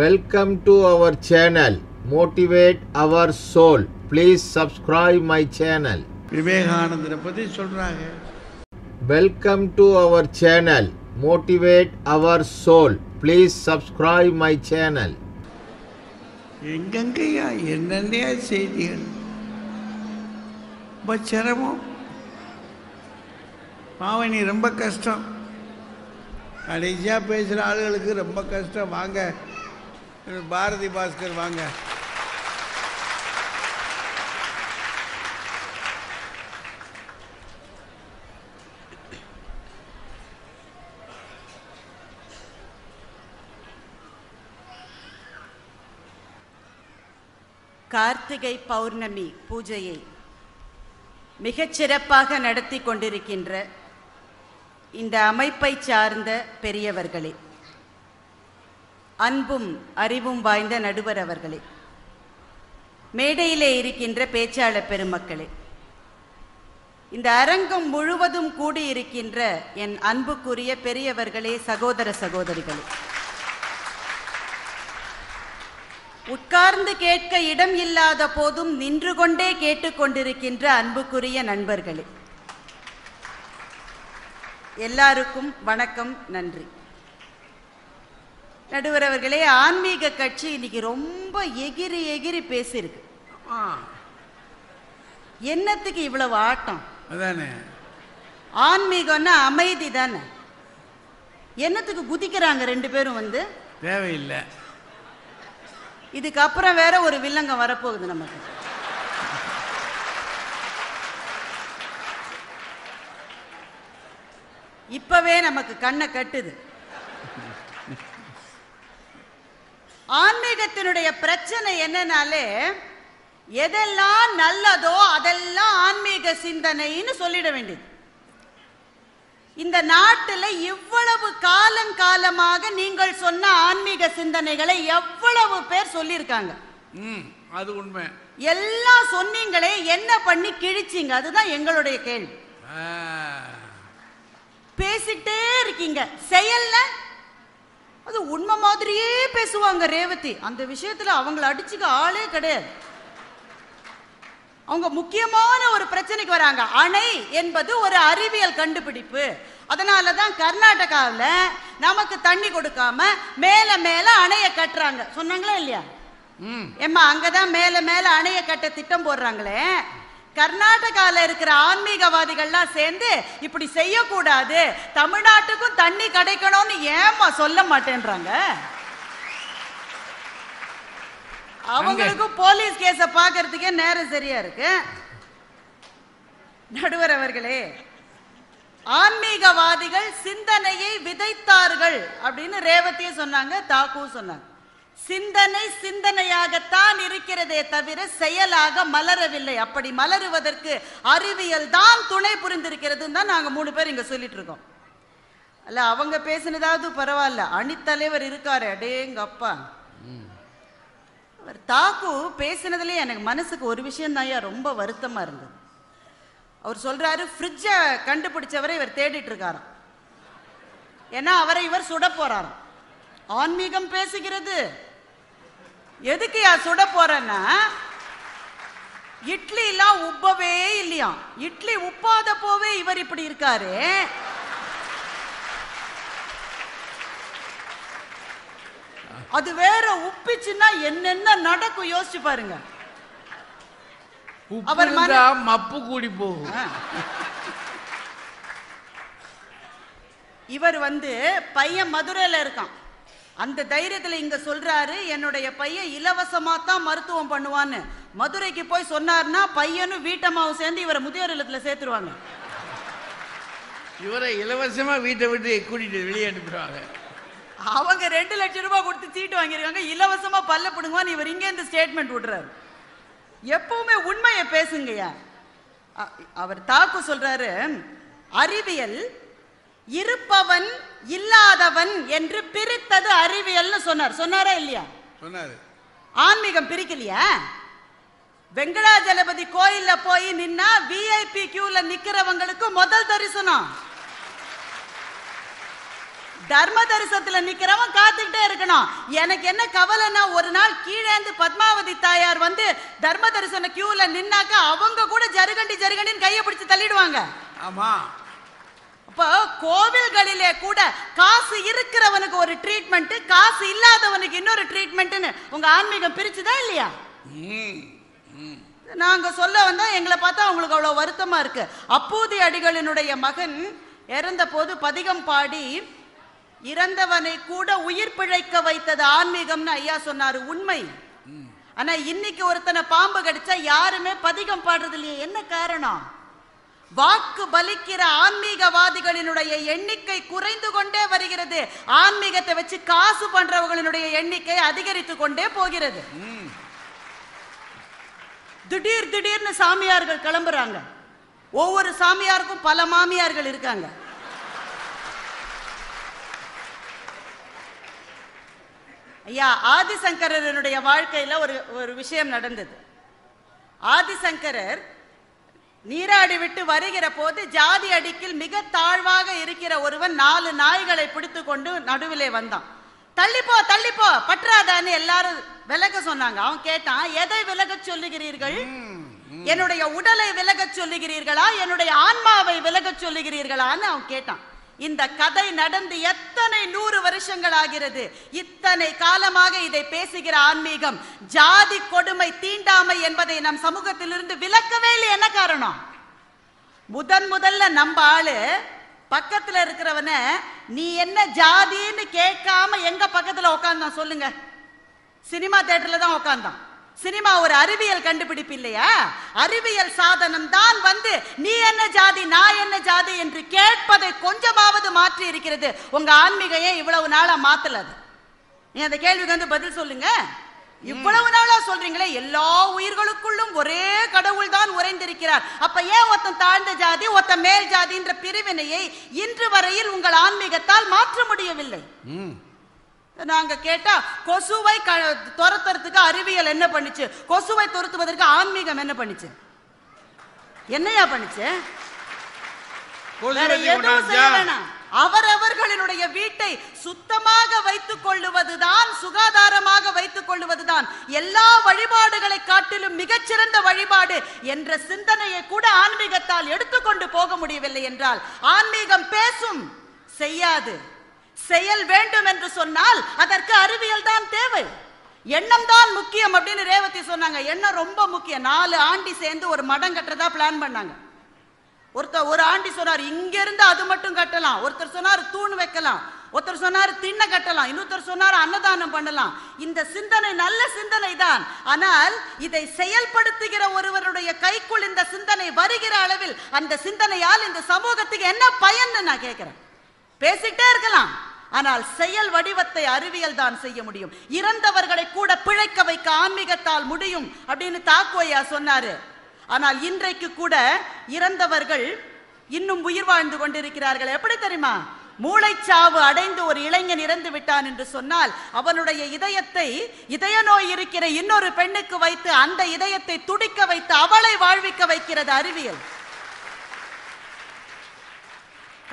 Welcome to our channel. Motivate our soul. Please subscribe my channel. விவேகானந்தரை பற்றி சொல்கிறாங்க. Welcome to our channel. Motivate our soul. Please subscribe my channel. எங்கெங்கய்யா என்னென்னையா செய்திகள், ரொம்ப சிரமம். பாவனி ரொம்ப கஷ்டம். கடைசியாக பேசுகிற ஆளுகளுக்கு ரொம்ப கஷ்டம். வாங்க பாரதி பாஸ்கர் வாங்க. கார்த்திகை பௌர்ணமி பூஜையை மிகச்சிறப்பாக நடத்தி கொண்டிருக்கின்ற இந்த அமைப்பை சார்ந்த பெரியவர்களே, அன்பும் அறிவும் வாய்ந்த நடுவர் அவர்களே, மேடையிலே இருக்கின்ற பேச்சாளர் பெருமக்களே, இந்த அரங்கம் முழுவதும் கூடியிருக்கின்ற என் அன்புக்குரிய பெரியவர்களே, சகோதர சகோதரிகளே, உட்கார்ந்து கேட்க இடம் இல்லாத போதும் நின்று கொண்டே கேட்டுக்கொண்டிருக்கின்ற அன்புக்குரிய நண்பர்களே, எல்லாருக்கும் வணக்கம், நன்றி. நடுவர் அவர்களே, ஆன்மீக கட்சி இன்னைக்கு ரொம்ப எகிரி எகிரி பேசியிருக்கு. என்னத்துக்கு இவ்வளவு ஆட்டம்? அதானே ஆன்மீகம்னா அமைதி தானே. என்னத்துக்கு குதிக்கிறாங்க ரெண்டு பேரும்? வந்து தேவையில்லை. இதுக்கப்புறம் வேற ஒரு வில்லங்கம் வரப்போகுது நமக்கு. இப்பவே நமக்கு கண்ணை கட்டுது. ஆன்மீகத்தினுடைய பிரச்சனை என்னன்னாலே, எதெல்லாம் நல்லதோ அதெல்லாம் ஆன்மீக சிந்தனைன்னு சொல்லிட வேண்டியது. இந்த நாட்டில் இவ்வளவு காலங்காலமாக நீங்கள் சொன்ன ஆன்மீக சிந்தனைகளை எவ்வளவு பேர் சொல்லியிருக்காங்க. அது உண்மை. எல்லாம் சொன்னீங்களே, என்ன பண்ணி கிழிச்சிங்க? அதுதான் எங்களுடைய கேள்வி. பேசிட்டே இருக்கீங்க, செயல்ல அது உண்மை மாதிரியே பேசுவாங்க. ரேவதி அந்த விஷயத்துல அவங்கள அடிச்சுக்க ஆளே கிடையாது. அவங்க முக்கியமான ஒரு பிரச்சனைக்கு வராங்க. அணை என்பது ஒரு அறிவியல் கண்டுபிடிப்பு. அதனாலதான் கர்நாடகாவில் நமக்கு தண்ணி கொடுக்காம மேல மேல அணைய கட்டுறாங்க சொன்னாங்களா இல்லையா? ஏம்மா, அங்கதான் மேல மேல அணைய கட்ட திட்டம் போடுறாங்களே. கர்நாடகாவில் இருக்கிற ஆன்மீகவாதிகள்லாம் சேர்ந்து இப்படி செய்யக்கூடாது, தமிழ்நாட்டுக்கும் தண்ணி கிடைக்கணும்னு ஏமா சொல்ல மாட்டேன்றாங்க? அவங்களுக்கும் போலீஸ் கேஸ பாக்குறதுக்கே நேரம் சரியா இருக்கு. நடுவர் அவர்களே, ஆன்மீகவாதிகள் சிந்தனையை விதைத்தார்கள் அப்படின்னு ரேவதியே சொன்னாங்க, தாக்குவும் சொன்னாங்க. சிந்தனை சிந்தனையாகத்தான் இருக்கிறதே தவிர செயலாக மலரவில்லை. அப்படி மலருவதற்கு அறிவியல் தான் துணை புரிந்திருக்கிறதுன்னு தான் நாங்க 3 பேர் இங்க சொல்லிட்டு இருக்கோம். அல்ல, அவங்க பேசினதாவது பரவாயில்ல, அணித்தலைவர் இருக்காரு, அடேங்கப்பா. அவர் தாக்கு பேசினதுல எனக்கு மனசுக்கு ஒரு விஷயம் தான் ரொம்ப வருத்தமா இருந்தது. அவர் சொல்றாரு, ஃப்ரிட்ஜை கண்டுபிடிச்சவரை இவர் தேடிட்டு இருக்காராம். ஏன்னா அவரை இவர் சுட போறாராம். ஆன்மீகம் பேசுகிறது. எதுக்கு யார் சுட போறன்னா, இட்லி எல்லாம் உப்பவே இல்லையா, இட்லி உப்பாத போவே இவர் இப்படி இருக்காரு. அது வேற உப்பிச்சுன்னா என்னென்ன நடக்கும் யோசிச்சு பாருங்க. அவர் மப்பு கூடி போகும். இவர் பையன் மதுரையில இருக்கான். அந்த தைரியத்துல இங்க சொல்றாரு, என்னுடைய பையன் இலவசமா தான் மருத்துவம் பண்ணுவான்னு. மதுரைக்கு போய் சொன்னார்னா பையனும் வீட்டம்மாவும் சேர்ந்து இவரை முதியோர் இல்லத்துல சேர்த்துருவாங்க. இவரை இலவசமா வீட்டை விட்டு கூட்டிட்டு வெளியே அனுப்பிடுவாங்க. அவங்க 2 லட்சம் ரூபாய் கொடுத்து சீட்டு வாங்கியிருக்காங்க, இலவசமா பல்ல பிடுங்குவான்னு இவர் இங்க இருந்து ஸ்டேட்மெண்ட் விடுறாரு. எப்பவுமே உண்மையை பேசுங்கய்யா. அவர் தாக்கு சொல்றாரு, அறிவியல் இருப்பவன் இல்லாதவன் என்று பிரித்தது அறிவியல்னு சொன்னார். சொன்னாரா இல்லையா? சொன்னாரு. ஆன்மீகம் பிரிக்கலையா? வெங்கடாஜலபதி கோயில்ல போய் நின்னா விஐபி கியூல நிக்கிறவங்களுக்கு முதல் தரிசனம். தர்ம தரிசனத்துல நிக்கிறவன் காத்துக்கிட்டே இருக்கணும். எனக்கு என்ன கவலைன்னா, ஒரு நாள் கீழேந்து பத்மாவதி தாயார் வந்து தர்ம தரிசன கியூல நின்னாக்க அவங்க கூட ஜருகண்டின்னு கையை பிடிச்சு தள்ளிடுவாங்க. ஆமா. அப்போ கோவில்களிலே கூட காசு இருக்கிறவனுக்கு ஒரு ட்ரீட்மெண்ட், காசு இல்லாதவனுக்கு இன்னொரு ட்ரீட்மெண்ட்னு உங்க ஆன்மீகம் பிரிச்சுதா இல்லையா? நாங்க சொல்ல வந்தா எங்களை பார்த்தா அவங்களுக்கு அவ்வளவு வருத்தமா இருக்கு. அப்பூதி அடிகளினுடைய மகன் இறந்த போது பதிகம் பாடி இறந்தவனை கூட உயிர் பிழைக்க வைத்தது ஆன்மீகம்னு ஐயா சொன்னாரு. உண்மை. ஆனா இன்னைக்கு ஒருத்தனை பாம்பு கடிச்சா யாருமே பதிகம் பாடுறது இல்லையே. என்ன காரணம்? வாக்கு பலிக்கிற ஆன்மீகவாதிகளினுடைய எண்ணிக்கை குறைந்து கொண்டே வருகிறது. ஆன்மீகத்தை வச்சு காசு பண்றவர்களினுடைய எண்ணிக்கை அதிகரித்து கொண்டே போகிறது. திடீர்னு சாமியார்கள் கிளம்புறாங்க. ஒவ்வொரு சாமியாருக்கும் பல மாமியார்கள் இருக்காங்க. ஐயா, ஆதிசங்கரனுடைய வாழ்க்கையில ஒரு விஷயம் நடந்தது. ஆதிசங்கரர் நீராடி விட்டு வருகிற போது ஜாதி அடிக்கில் மிக தாழ்வாக இருக்கிற ஒருவன் 4 நாய்களை பிடித்து கொண்டு நடுவிலே வந்தான். தள்ளிப்போ பற்றாதான்னு எல்லாரும் விலக சொன்னாங்க. அவன் கேட்டான், எதை விலக சொல்லுகிறீர்கள்? என்னுடைய உடலை விலக சொல்லுகிறீர்களா, என்னுடைய ஆன்மாவை விலக சொல்லுகிறீர்களான்னு அவன் கேட்டான். இந்த கதை நடந்து எத்தனை 100 வருஷங்கள் ஆகிறது. இத்தனை காலமாக இதை பேசுகிற ஆன்மீகம் ஜாதி கொடுமை தீண்டாமை என்பதை நம் சமூகத்திலிருந்து விலக்கவே இல்லை. என்ன காரணம்? முதல்ல நம்ம ஆளு பக்கத்துல இருக்கிறவன நீ என்ன ஜாதின்னு கேட்காம எங்க பக்கத்துல உட்கார்ந்தான் சொல்லுங்க? சினிமா தியேட்டர்ல தான் உட்கார்ந்தான். சினிமா ஒரு அறிவியல் கண்டுபிடிப்பு இல்லையா? அறிவியல் சாதனம் தான் வந்து நீ என்ன ஜாதி நான் என்ன ஜாதி என்று கேட்பதை கொஞ்சமாவது மாற்றி இருக்கிறது. உங்க ஆன்மீகம் ஏன் இவ்வளவு நாளா மாத்தல? நீ அந்த கேள்விக்கு வந்து பதில் சொல்லுங்க. இவ்வளவு நாளா சொல்றீங்களே எல்லா உயிர்களுக்குள்ளும் ஒரே கடவுள் தான் உறைந்திருக்கிறார். அப்ப ஏன் ஒருத்தன் தாழ்ந்த ஜாதி ஒருத்தன் மேல் ஜாதி என்ற பிரிவினையை இன்று வரையில் உங்கள் ஆன்மீகத்தால் மாற்ற முடியவில்லை. நாங்க கேட்டா கொசுவை துரத்துறதுக்கு அறிவியல் என்ன பண்ணுச்சு, கொசுவை துரத்துவதற்கு ஆன்மீகம் என்ன பண்ணுச்சு? என்னையா பண்ணுச்சு? அவரவர்களுடைய வீட்டை சுத்தமாக வைத்துக் கொள்ளுவதுதான், சுகாதாரமாக வைத்துக் கொள்ளுவதுதான் எல்லா வழிபாடுகளை காட்டிலும் மிகச்சிறந்த வழிபாடு என்ற சிந்தனையை கூட ஆன்மீகத்தால் எடுத்துக்கொண்டு போக முடியவில்லை என்றால் ஆன்மீகம் பேசும், செய்யாது. செயல் வேண்டும் என்று சொன்னால் அதற்கு அறிவியல் தான் தேவை. எண்ணம் தான் முக்கியம் அப்படின்னு ரேவதி சொன்னாங்க. எண்ணம் ரொம்ப முக்கியம். 4 ஆண்டி சேர்ந்து ஒரு மடம் கட்டுறதா பிளான் பண்ணாங்க. ஒரு ஆண்டி சொன்னார் இங்க இருந்து அது மட்டும் கட்டலாம், ஒருத்தர் சொன்னார் தூண் வைக்கலாம், ஒருத்தர் சொன்னார் திண்ணை கட்டலாம், இன்னொருத்தர் சொன்னார் அன்னதானம் பண்ணலாம். இந்த சிந்தனை நல்ல சிந்தனை தான். ஆனால் இதை செயல்படுத்துகிற ஒருவருடைய கைக்குள் இந்த சிந்தனை வருகிற அளவில் அந்த சிந்தனையால் இந்த சமூகத்துக்கு என்ன பயன் நான் கேட்கிறேன். பேசிட்டே இருக்கலாம், ஆனால் செயல் வடிவத்தை அறிவியல் தான் செய்ய முடியும். இறந்தவர்களை கூட பிழைக்க வைக்க ஆன்மீகத்தால் முடியும் அப்படின்னு தாக்குவையா சொன்னாரு. ஆனால் இன்றைக்கு கூட இறந்தவர்கள் இன்னும் உயிர் வாழ்ந்து கொண்டிருக்கிறார்கள். எப்படி தெரியுமா? மூளைச்சாவு அடைந்து ஒரு இளைஞன் இறந்து விட்டான் என்று சொன்னால் அவனுடைய இதயத்தை இதய நோய் இருக்கிற இன்னொரு பெண்ணுக்கு வைத்து அந்த இதயத்தை துடிக்க வைத்து அவளை வாழ்விக்க வைக்கிறது அறிவியல்.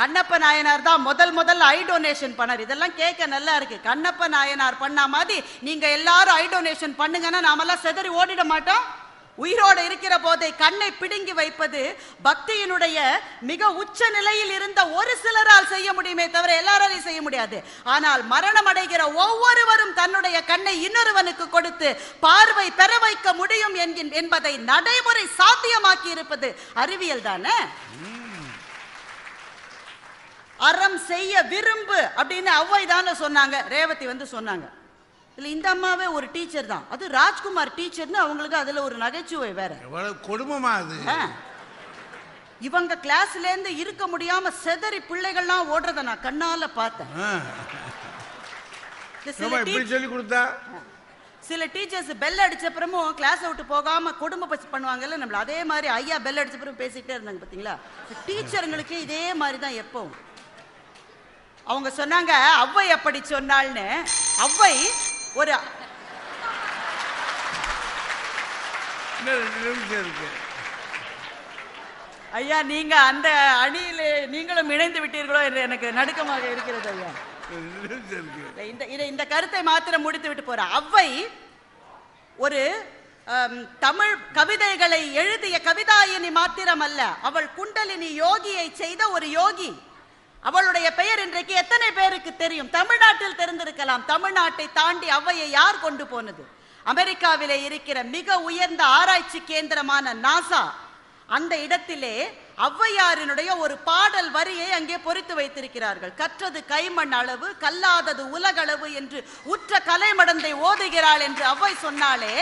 கண்ணப்ப நாயனார் தான் முதல் ஐ டொனேஷன் பண்ணார். இதெல்லாம் கேட்க நல்லா இருக்கு. கண்ணப்ப நாயனார் பண்ண மாதிரி நீங்க எல்லாரும் ஐ டொனேஷன் பண்ணுங்கன்னா நாமெல்லாம் செதறி ஓடிட மாட்டோம். உயிரோடு இருக்கிற போதை கண்ணை பிடுங்கி வைப்பது பக்தியினுடைய மிக உச்ச நிலையில் இருந்த ஒரு சிலரால் செய்ய முடியுமே தவிர எல்லாராலையும் செய்ய முடியாது. ஆனால் மரணம் அடைகிற ஒவ்வொருவரும் தன்னுடைய கண்ணை இன்னொருவனுக்கு கொடுத்து பார்வை பெற வைக்க முடியும் என்பதை நடைமுறை சாத்தியமாக்கி இருப்பது அறிவியல் தானே. அறம் செய்ய விரும்பு அப்படின்னு அவ்வை தானே சொன்னாங்க. ரேவதி வந்து சொன்னாங்க. இல்ல இந்த அம்மாவே ஒரு டீச்சர் தான். அது ராஜ்குமார் டீச்சர்னு அவங்களுக்கு அதுல ஒரு நகைச்சுவை வேற. கொடுமைமா அது. இவங்க கிளாஸ்ல இருந்து இருக்க முடியாம செதறி பிள்ளைகள்லாம் ஓடுறத நான் கண்ணால பார்த்தேன். சில டீச்சர்ஸ் பெல் அடிச்ச அப்புறமும் கிளாஸ் விட்டு போகாம குடும்ப பசி பண்ணுவாங்கல்ல நம்மள, அதே மாதிரி ஐயா பெல் அடிச்ச அப்புறம் பேசிட்டே இருந்தாங்க பாத்தீங்களா. டீச்சருங்களுக்கு இதே மாதிரி தான் எப்பவும். அவங்க சொன்னாங்க அவ்வை அப்படி சொன்னாள்னு. அவ்வை ஒரு ஐயா நீங்க அந்த அணியிலே நீங்களும் இணைந்து விட்டீர்களோ என்று எனக்கு நடுக்கமாக இருக்கிறது ஐயா. இந்த கருத்தை மாத்திரம் முடித்து விட்டு போற அவ்வை ஒரு தமிழ் கவிதைகளை எழுதிய கவிதாயினி மாத்திரம் அல்ல, அவள் குண்டலினி யோகியை செய்த ஒரு யோகி. அவளுடைய பெயர் இன்றைக்கு எத்தனை பேருக்கு தெரியும்? தமிழ்நாட்டில் தெரிந்திருக்கலாம். தமிழ்நாட்டை தாண்டி அவ்வையை யார் கொண்டு போனது? அமெரிக்காவிலே இருக்கிற மிக உயர்ந்த ஆராய்ச்சி கேந்திரமான நாசா, அந்த இடத்திலே ஔவையாரினுடைய ஒரு பாடல் வரியை அங்கே பொறித்து வைத்திருக்கிறார்கள். கற்றது கைமண் அளவு, கல்லாதது உலகளவு என்று உற்ற கலைமடந்தை ஓதுகிறாள் என்று ஔவை சொன்னாலே,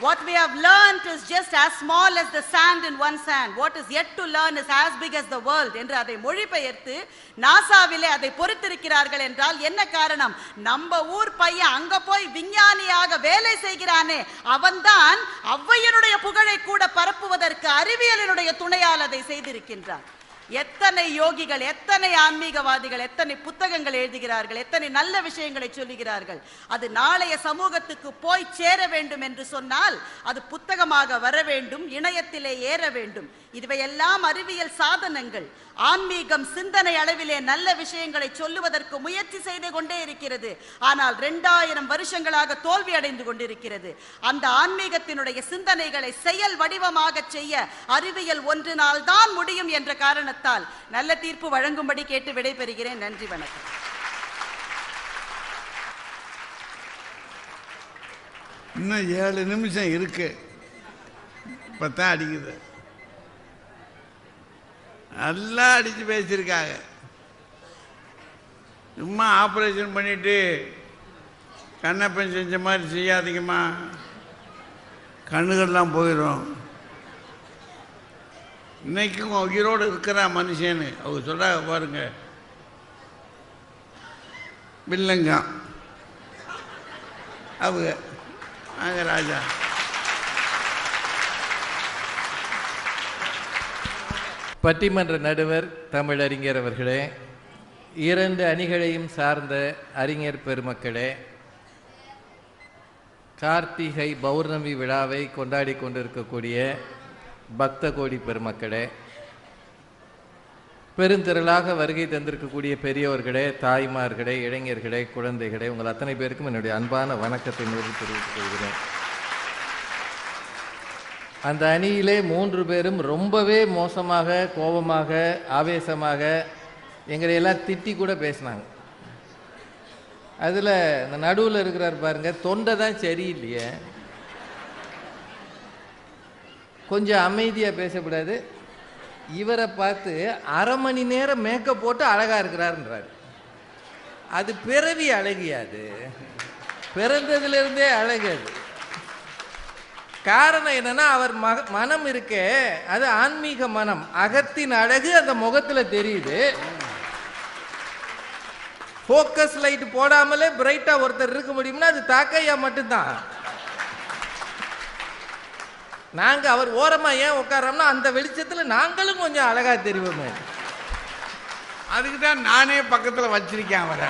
what we have learned is just as small as the sand in one sand. What is yet to learn is as big as the world என்று அதை மொழிபெயர்த்து நாசாவிலே அதை பொறித்திருக்கிறார்கள். என்றால் என்ன காரணம்? நம்ம ஊர் பையன் அங்க போய் விஞ்ஞானியாக வேலை செய்கிறானே, அவன்தான் ஔவையினுடைய புகழை கூட பரப்புவதற்கு அறிவியலினுடைய துணையால் அதை செய்திருக்கின்றான். எத்தனை யோகிகள், எத்தனை ஆன்மீகவாதிகள், எத்தனை புத்தகங்கள் எழுதுகிறார்கள், எத்தனை நல்ல விஷயங்களை சொல்லுகிறார்கள். அது நாளைய சமூகத்துக்கு போய் சேர வேண்டும் என்று சொன்னால் அது புத்தகமாக வர வேண்டும், இணையத்திலே ஏற வேண்டும். இதுவையெல்லாம் அறிவியல் சாதனங்கள். ஆன்மீகம் சிந்தனை அளவிலே நல்ல விஷயங்களை சொல்லுவதற்கு முயற்சி செய்து கொண்டே இருக்கிறது. ஆனால் 2000 வருஷங்களாக தோல்வி அடைந்து கொண்டிருக்கிறது. அந்த ஆன்மீகத்தினுடைய சிந்தனைகளை செயல் வடிவமாக செய்ய அறிவியல் ஒன்றினால் தான் முடியும் என்ற காரணத்தால் நல்ல தீர்ப்பு வழங்கும்படி கேட்டு விடைபெறுகிறேன். நன்றி, வணக்கம். இன்னும் 7 நிமிஷம் இருக்கு. இப்பதான் அடிக்குது. நல்லா அடித்து பேசியிருக்காங்க. சும்மா ஆப்ரேஷன் பண்ணிட்டு கண்ணப்பன் செஞ்ச மாதிரி செய்யாதீங்கம்மா, கண்ணுகள்லாம் போயிடும். இன்னைக்கும் உயிரோடு இருக்கிறா மனுஷன்னு அவங்க சொல்கிறாங்க பாருங்க. வில்லங்கம் அவங்க ராஜா. பட்டிமன்ற நடுவர் தமிழறிஞர் அவர்களே, 2 அணிகளையும் சார்ந்த அறிஞர் பெருமக்களே, கார்த்திகை பௌர்ணமி விழாவை கொண்டாடி கொண்டிருக்கக்கூடிய பக்த கோடி பெருமக்களே, பெருந்திரளாக வருகை தந்திருக்கக்கூடிய பெரியோர்களே, தாய்மார்களே, இளைஞர்களே, குழந்தைகளே, உங்கள் அத்தனை பேருக்கும் என்னுடைய அன்பான வணக்கத்தை தெரிவித்துக் கொள்கிறேன். அந்த அணியிலே 3 பேரும் ரொம்பவே மோசமாக, கோபமாக, ஆவேசமாக எங்களை எல்லாம் திட்டி கூட பேசினாங்க. அதில் இந்த நடுவில் இருக்கிறார் பாருங்க, தொண்டை தான் சரியில்லையே, கொஞ்சம் அமைதியாக பேசக்கூடாது. இவரை பார்த்து 1/2 மணி நேரம் மேக்கப் போட்டு அழகாக இருக்கிறாருன்றார். அது பிறவி அழகியாது, பிறந்ததுலேருந்தே அழகு. அது காரணம் என்னன்னா, அவர் மனம் இருக்கே, அது ஆன்மீக மனம். அகத்தின் அழகு அந்த முகத்தில் தெரியுது. ஃபோக்கஸ் லைட் போடாமலே பிரைட்டா ஒருத்தர் இருக்க முடியும்னா அது தாக்கையா மட்டும்தான். நாங்க அவர் ஓரமா ஏன் உட்காரோம்னா அந்த வெளிச்சத்துல நாங்களும் கொஞ்சம் அழகா தெரிவோமே. அதுக்கு தான் நானே பக்கத்துல வச்சிருக்கேன் அவரை.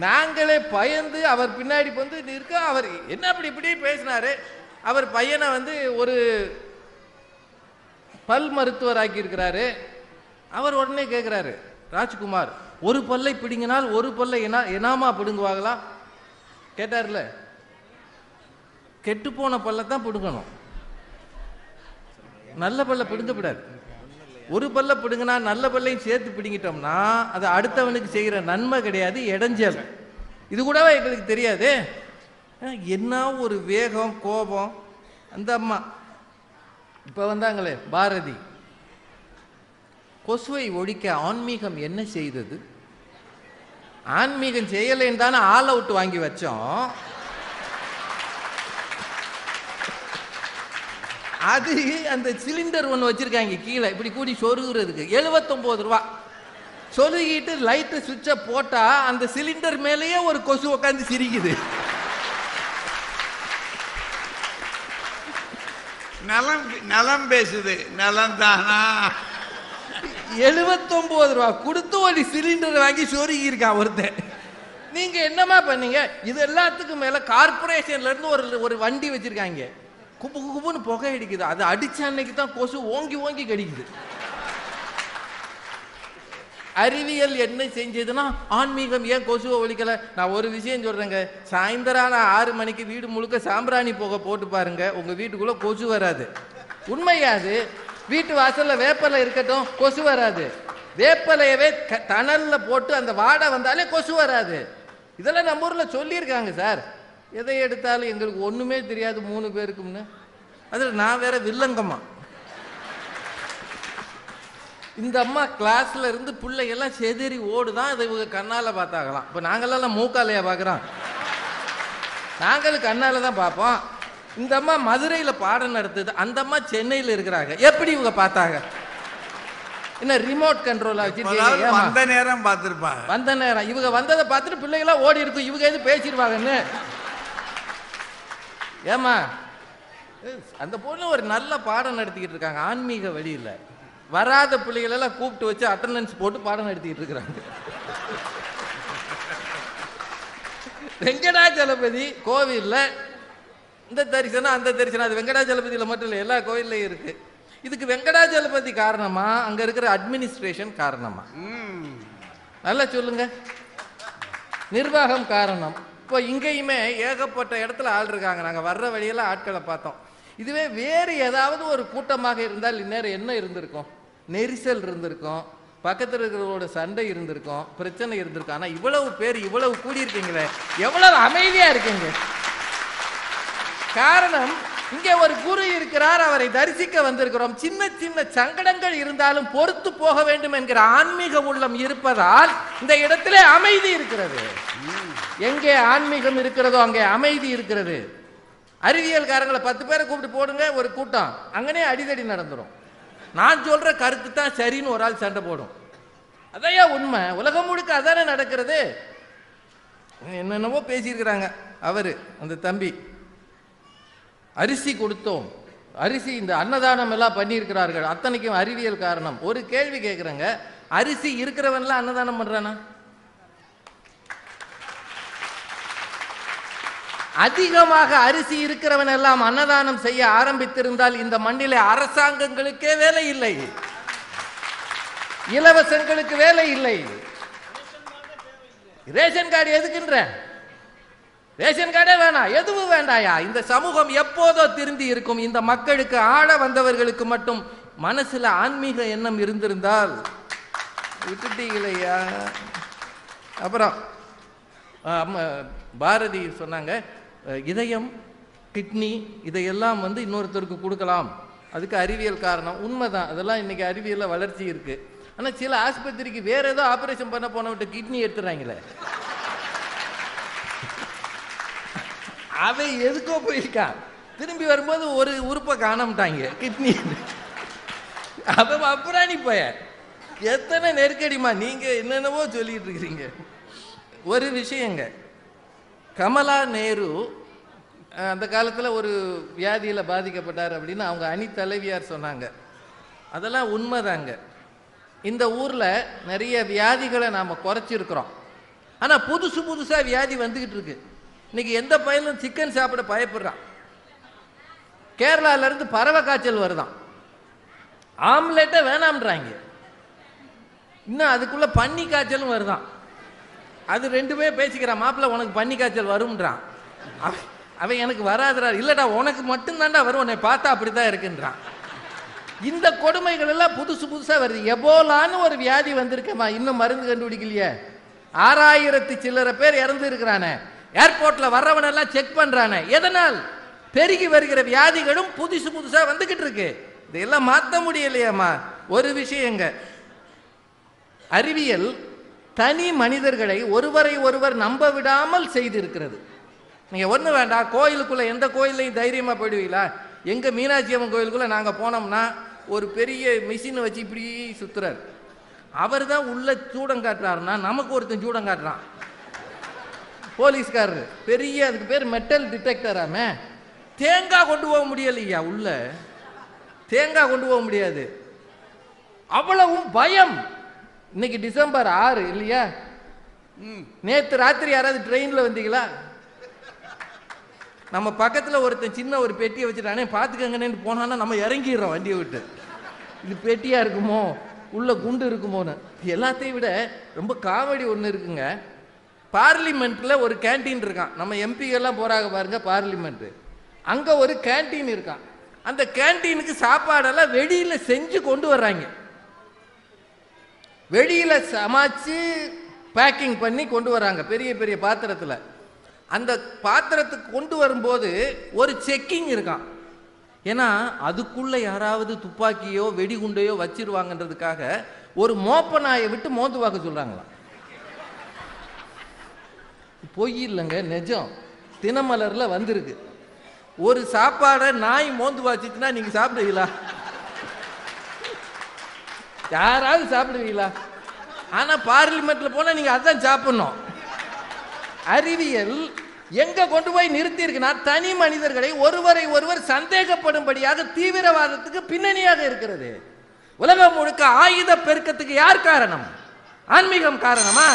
நாங்களே பயந்து அவர் பின்னாடி வந்து இருக்க. அவர் என்ன அப்படி இப்படி பேசினாரு. அவர் பையனை வந்து ஒரு பல் மருத்துவர் ஆக்கி இருக்கிறாரு. அவர் உடனே கேட்கிறாரு, ராஜ்குமார், ஒரு பல்லை பிடிங்கினால் ஒரு பல்லை எனாமா பிடுங்குவாங்களா கேட்டார்ல. கெட்டு போன பல்லை தான் பிடுங்கணும், நல்ல பல்ல பிடுங்கப்படாது. ஒரு பல்ல பிடுங்கினா நல்ல பல்லையும் சேர்த்து பிடிங்கிட்டோம்னா அது அடுத்தவனுக்கு செய்கிற நன்மை கிடையாது, இடைஞ்சல். இது கூடவே எங்களுக்கு தெரியாது. என்ன ஒரு வேகம், கோபம். அந்த அம்மா இப்போ வந்தாங்களே பாரதி, கொசுவை ஒழிக்க ஆன்மீகம் என்ன செய்தது? ஆன்மீகம் செய்யலைன்னு தானே ஆல் அவுட் வாங்கி வச்சோம். அது அந்த சிலிண்டர் ஒன்று வச்சிருக்காங்க கீழே இப்படி கூடி சொருகிறதுக்கு 79 ரூபா. சொருகிட்டு லைட்டு சுவிட்சை போட்டா அந்த சிலிண்டர் மேலேயே ஒரு கொசு உட்காந்து சிரிக்குது. நலம் பேசுது, நலம் தானா? 79 ரூபா கொடுத்து ஒரு சிலிண்டர் வாங்கி சொருகி இருக்கான் ஒருத்தன். நீங்க என்னமா பண்ணீங்க? இது எல்லாத்துக்கும் மேல கார்பரேஷன்ல இருந்து ஒரு வண்டி வச்சிருக்காங்க, குப்பு குப்புன்னு புகை அடிக்குது. அது அடிச்ச அன்னைக்கு தான் கொசு ஓங்கி ஓங்கி கடிக்குது. அறிவியல் என்ன செஞ்சதுன்னா ஆன்மீகம் ஏன் கொசுவை ஒழிக்கல? நான் ஒரு விஷயம் சொல்றேங்க, சாயந்தரம் 6 மணிக்கு வீடு முழுக்க சாம்பிராணி புகை போட்டு பாருங்க, உங்க வீட்டுக்குள்ள கொசு வராது. உண்மையாது. வீட்டு வாசல்ல வேப்பலை இருக்கட்டும், கொசு வராது. வேப்பலையவே தணல்ல போட்டு அந்த வாடை வந்தாலே கொசு வராது. இதெல்லாம் நம்ம ஊர்ல சொல்லியிருக்காங்க சார். எதை எடுத்தாலும் எங்களுக்கு ஒண்ணுமே தெரியாது 3 பேருக்கும்னு. அதுல நான் வேற வில்லங்கம்மா. இந்த அம்மா கிளாஸ்ல இருந்து பிள்ளைகள்லாம் செதறி ஓடுதான், இதை இவங்க கண்ணால பார்த்தாங்களாம். இப்போ நாங்களெல்லாம் மூக்காலையா பார்க்குறோம்? நாங்களும் கண்ணால தான் பார்ப்போம். இந்த அம்மா மதுரையில் பாடம் நடத்துது, அந்த அம்மா சென்னையில் இருக்கிறாங்க. எப்படி இவங்க பார்த்தாங்க? என்ன ரிமோட் கண்ட்ரோலா வச்சிருக்கீங்க? வந்த நேரம் பார்த்துருப்பாங்க. வந்த நேரம் இவங்க வந்ததை பார்த்துட்டு பிள்ளைகளாம் ஓடி இருக்கும், இவங்க எது பேசிடுவாங்கன்னு. ஏமா அந்த பொண்ணு ஒரு நல்ல பாடம் நடத்திக்கிட்டு இருக்காங்க ஆன்மீக வழியில். வராத பிள்ளைகளெல்லாம் கூப்பிட்டு வச்சு அட்டண்டன்ஸ் போட்டு பாடம் நடத்திட்டு இருக்கிறாங்க. வெங்கடாச்சலபதி கோவில்ல இந்த தரிசனம் அந்த தரிசனம், அது வெங்கடாச்சலபதியில் மட்டும் இல்லை, எல்லா கோவில்லையும் இருக்கு. இதுக்கு வெங்கடாச்சலபதி காரணமா, அங்க இருக்கிற அட்மினிஸ்ட்ரேஷன் காரணமா? நல்லா சொல்லுங்க. நிர்வாகம் காரணம். இப்போ இங்கேயுமே ஏகப்பட்ட இடத்துல ஆள் இருக்காங்க. நாங்க வர்ற வழியெல்லாம் ஆட்களை பார்த்தோம். இதுவே வேறு ஏதாவது ஒரு கூட்டமாக இருந்தால் இந்நேரம் என்ன இருந்திருக்கும்? நெரிசல் இருந்திருக்கும், பக்கத்தில் இருக்கிறவங்களோட சண்டை இருந்திருக்கும், பிரச்சனை இருந்திருக்கும். ஆனா இவ்வளவு பேர் இவ்வளவு கூடியிருக்கீங்களே, எவ்வளவு அமைதியா இருக்கீங்க. காரணம், இங்கே ஒரு குரு இருக்கிறார், அவரை தரிசிக்க வந்திருக்கிறோம். சின்ன சின்ன சங்கடங்கள் இருந்தாலும் பொறுத்து போக வேண்டும் என்கிற ஆன்மீக உள்ளம் இருப்பதால் இந்த இடத்திலே அமைதி இருக்கிறது. எங்கே ஆன்மீகம் இருக்கிறதோ அங்கே அமைதி இருக்கிறது. அறிவியல்காரங்களை 10 பேரை கூப்பிட்டு போடுங்க ஒரு கூட்டம், அங்கனே அடிதடி நடந்துடும். நான் சொல்ற கருத்து தான் சரின்னு ஒரு ஆள் சண்டை போடும். அதையா உண்மை. உலகம் முழுக்க அதானே நடக்கிறது. என்னென்னவோ பேசியிருக்கிறாங்க. அவரு அந்த தம்பி, அரிசி கொடுத்தோம், அரிசி இந்த அன்னதானம் எல்லாம் பண்ணியிருக்கிறார்கள், அத்தனைக்கும் அறிவியல் காரணம். ஒரு கேள்வி கேட்குறேங்க, அரிசி இருக்கிறவன்லாம் அன்னதானம் பண்றானா? அதிகமாக அரிசி இருக்கிறவன் எல்லாம் அன்னதானம் செய்ய ஆரம்பித்திருந்தால் இந்த மண்ணிலே அரசாங்கங்களுக்கே வேலை இல்லை, இலவசங்களுக்கு வேலை இல்லை. ரேஷன் கார்டு எதுக்குன்ற? ரேஷன் கார்டே வேணாம், எதுவும் வேண்டாயா. இந்த சமூகம் எப்போதோ திருந்தி இருக்கும். இந்த மக்களுக்கு ஆள வந்தவர்களுக்கு மட்டும் மனசுல ஆன்மீக எண்ணம் இருந்திருந்தால் விட்டுட்டீங்களையா. அப்புறம் பாரதி சொன்னாங்க, இதயம் கிட்னி இதையெல்லாம் இன்னொருத்தருக்கு கொடுக்கலாம், அதுக்கு அறிவியல் காரணம். உண்மைதான், அதெல்லாம் இன்னைக்கு அறிவியல்ல வளர்ச்சி இருக்கு. ஆனா சில ஆஸ்பத்திரிக்கு வேற ஏதோ ஆபரேஷன் பண்ண போனவட்ட கிட்னி எடுத்துறாங்களே, அவன் எதுக்கோ போயிருக்கான், திரும்பி வரும்போது ஒரு உறுப்பை காணாமட்டாங்க, கிட்னி. அவன் அப்புறாணி போய எத்தனை நெருக்கடிமா, நீங்க என்னென்னவோ சொல்லிட்டு இருக்கிறீங்க. ஒரு விஷயங்க, கமலா நேரு அந்த காலத்தில் ஒரு வியாதியில் பாதிக்கப்பட்டார் அப்படின்னு அவங்க அணி தலைவியார் சொன்னாங்க. அதெல்லாம் உண்மைதாங்க. இந்த ஊரில் நிறைய வியாதிகளை நாம் குறைச்சிருக்கிறோம். ஆனால் புதுசு புதுசாக வியாதி வந்துக்கிட்டு இருக்கு. இன்னைக்கு எந்த பையனும் சிக்கன் சாப்பிட பயப்படுறான். கேரளாவிலேருந்து பறவை காய்ச்சல் வருதான், ஆம்லெட்டை வேணாம்ன்றாங்க. இன்னும் அதுக்குள்ள பன்னி காய்ச்சலும் வருதான். அது ரெண்டுமே பேசிக்கிறான். மாப்பிள்ள உனக்கு பன்னி காய்ச்சல் வரும்ன்றான். அவன் எனக்கு வராதுடா. இல்லடா உனக்கு மட்டும்தான்டா வரும், உன்னை பார்த்தா அப்படித்தான் இருக்குன்றான். இந்த கொடுமைகள் எல்லாம் புதுசு புதுசா வருது. எபோலான்னு ஒரு வியாதி வந்திருக்கமா, இன்னும் மருந்து கண்டுபிடிக்கலையே. 6000 சில்லறை பேர் இறந்து இருக்கிறானே, ஏர்போர்ட்ல வர்றவன் எல்லாம் செக் பண்றானே. எதனால்? பெருகி வருகிற வியாதிகளும் புதுசு புதுசா வந்துகிட்டு இருக்கு. இதெல்லாம் மாற்ற முடியலையாமா. ஒரு விஷயங்க, அறிவியல் தனி மனிதர்களை ஒருவரை ஒருவர் நம்ப விடாமல் செய்திருக்கிறது. நீங்க ஒண்ணு வேண்டாம், கோயிலுக்குள்ள எந்த கோயிலையும் தைரியமா போயிடுவீங்களா? எங்க மீனாட்சி அம்மன் கோயிலுக்குள்ள நாங்க போனோம்னா ஒரு பெரிய மிஷினை வச்சு இப்படி சுத்துறாரு. அவர் தான் உள்ள சூடம் காட்டுறாருன்னா நமக்கு ஒருத்தன் சூடம் காட்டுறான், போலீஸ்காரரு. பெரிய அதுக்கு பேர் மெட்டல் டிடெக்டராமே. தேங்காய் கொண்டு போக முடியலையா உள்ள, தேங்காய் கொண்டு போக முடியாது, அவ்வளவும் பயம். இன்னைக்கு டிசம்பர் 6 இல்லையா? நேற்று ராத்திரி யாராவது ட்ரெயின்ல வந்தீங்களா? நம்ம பக்கத்துல ஒருத்தன் சின்ன ஒரு பெட்டியை வச்சுட்டானே, பார்த்துக்கங்கன்னு போனான்னா நம்ம இறங்கிடுறோம் வண்டியை விட்டு. இது பெட்டியா இருக்குமோ உள்ள குண்டு இருக்குமோன்னு. எல்லாத்தையும் விட ரொம்ப காமெடி ஒன்று இருக்குங்க. பார்லிமெண்ட்ல ஒரு கேன்டீன் இருக்கான். நம்ம எம்பிகள்லாம் போறாங்க பாருங்க பார்லிமெண்ட், அங்க ஒரு கேன்டீன் இருக்கான். அந்த கேன்டீனுக்கு சாப்பாடெல்லாம் வெளியில செஞ்சு கொண்டு வர்றாங்க. வெளியில சமைச்சு பேக்கிங் பண்ணி கொண்டு வராங்க பெரிய பெரிய பாத்திரத்துல. அந்த பாத்திரத்துக்கு கொண்டு வரும்போது ஒரு செக்கிங் இருக்கான். ஏன்னா அதுக்குள்ள யாராவது துப்பாக்கியோ வெடிகுண்டையோ வச்சிருவாங்கன்றதுக்காக ஒரு மோப்ப நாயை விட்டு மோந்து பார்க்க சொல்றாங்களாம். பொய் இல்லைங்க, நிஜம். தினமலர்ல வந்திருக்கு. ஒரு சாப்பாடை நாய் மோந்து வாச்சுச்சுன்னா நீங்க சாப்பிடுவீங்களா? யாராவது சாப்பிடுவீங்களா? ஆனா பார்லிமெண்ட்ல போனா நீங்க அதான் சாப்பிடணும். அறிவியல் எங்க கொண்டு போய் நிறுத்தி இருக்குன்னா தனி மனிதர்களை ஒருவரை ஒருவர் சந்தேகப்படும்படியாக தீவிரவாதத்துக்கு பின்னணியாக இருக்கிறது. உலகம் முழுக்க ஆயுத பெருக்கத்துக்கு யார் காரணம்? ஆன்மீகம் காரணமா?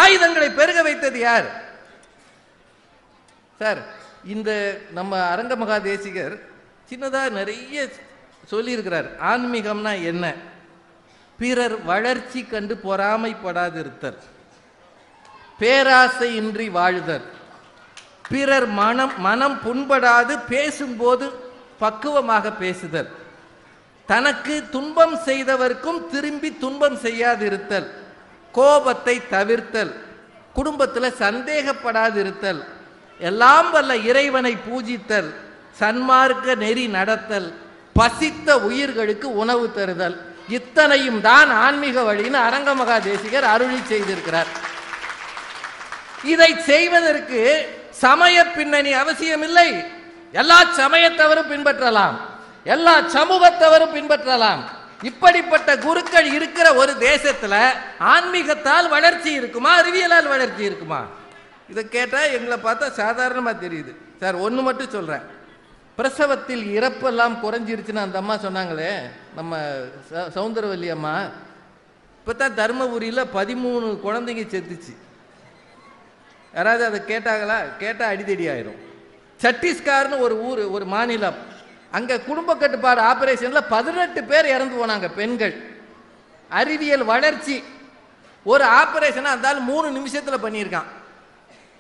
ஆயுதங்களை பெருக வைத்தது யார் சார்? இந்த நம்ம அரங்க மகா தேசிகர் சின்னதா நிறைய சொல்லி இருக்கிறார். ஆன்மீகம்னா என்ன? பிறர் வளர்ச்சி கண்டு பொறாமைப்படாதிருத்தல், பேராசை இன்றி வாழ்தல், பிறர் மனம் புண்படாது பேசும்போது பக்குவமாக பேசுதல், தனக்கு துன்பம் செய்தவர்க்கும் திரும்பி துன்பம் செய்யாதிருத்தல், கோபத்தை தவிர்த்தல், குடும்பத்தில் சந்தேகப்படாதிருத்தல், எல்லாம் வல்ல இறைவனை பூஜித்தல், சன்மார்க்க நெறி நடத்தல், பசித்த உயிர்களுக்கு உணவு தருதல், இத்தனையும் தான் ஆன்மீக வழின்னு அரங்க மகா தேசிகர் அருளி செய்திருக்கிறார். இதை செய்வதற்கு சமய பின்னணி அவசியம் இல்லை. எல்லா சமயத்தவரும் பின்பற்றலாம், எல்லா சமூகத்தவரும் பின்பற்றலாம். இப்படிப்பட்ட குருக்கள் இருக்கிற ஒரு தேசத்துல ஆன்மீகத்தால் வளர்ச்சி இருக்குமா, அறிவியலால் வளர்ச்சி இருக்குமா? இதை கேட்டா எங்களை பார்த்தா சாதாரணமா தெரியுது சார். ஒண்ணு மட்டும் சொல்றேன், பிரசவத்தில் இறப்பெல்லாம் குறைஞ்சிருச்சுன்னு அந்த அம்மா சொன்னாங்களே, நம்ம சௌந்தரவல்லி அம்மா. இப்பதான் தர்மபுரியில 13 குழந்தைங்க செத்துச்சு. யாராவது அதை கேட்டாங்களா? கேட்டா அடிதடி ஆயிரும். சத்தீஸ்கர்னு ஒரு ஊர், ஒரு மாநிலம், அங்க குடும்ப கட்டுப்பாடு ஆபரேஷன்ல 18 பேர் இறந்து போனாங்க, பெண்கள். அறிவியல் வளர்ச்சி. ஒரு ஆபரேஷன் அந்த 3 நிமிஷத்துல பண்ணியிருக்கான்.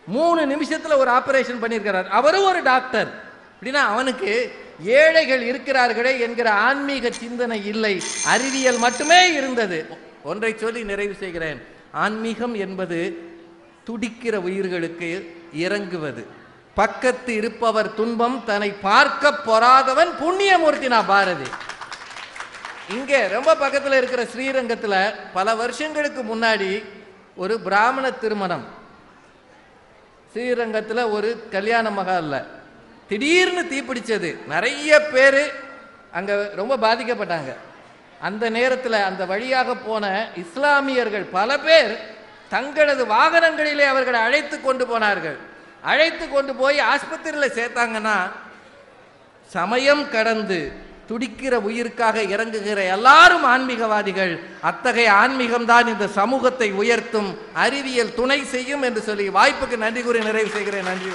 3 நிமிஷத்துல ஒரு ஆபரேஷன் பண்ணியிருக்கிறார். அவரும் ஒரு டாக்டர். அப்படின்னா அவனுக்கு ஏழைகள் இருக்கிறார்களே என்கிற ஆன்மீக சிந்தனை இல்லை, அறிவியல் மட்டுமே இருந்தது. ஒன்றை சொல்லி நிறைவு செய்கிறேன். ஆன்மீகம் என்பது துடிக்கிற உயிர்களுக்கு இறங்குவது. பக்கத்து இருப்பவர் துன்பம் தன்னை பார்க்க பொறாதவன் புண்ணியமூர்த்தினா பாரதி. இங்க ரொம்ப பக்கத்துல இருக்கிற ஸ்ரீரங்கத்துல பல வருஷங்களுக்கு முன்னாடி ஒரு பிராமண திருமணம். ஸ்ரீரங்கத்துல ஒரு கல்யாண மகால்ல திடீர்னு தீப்பிடிச்சது. நிறைய பேரு அங்க ரொம்ப பாதிக்கப்பட்டாங்க. அந்த நேரத்தில் அந்த வழியாக போன இஸ்லாமியர்கள் பல பேர் தங்களது வாகனங்களிலே அவர்களை அழைத்து கொண்டு போனார்கள். அழைத்து கொண்டு போய் ஆஸ்பத்திரியில் சேர்த்தாங்கன்னா, சமயம் கடந்து துடிக்கிற உயிருக்காக இறங்குகிற எல்லாரும் ஆன்மீகவாதிகள். அத்தகைய ஆன்மீகம்தான் இந்த சமூகத்தை உயர்த்தும், அறிவியல் துணை செய்யும் என்று சொல்லி வாய்ப்புக்கு நன்றி கூறி நிறைவு செய்கிறேன். நன்றி.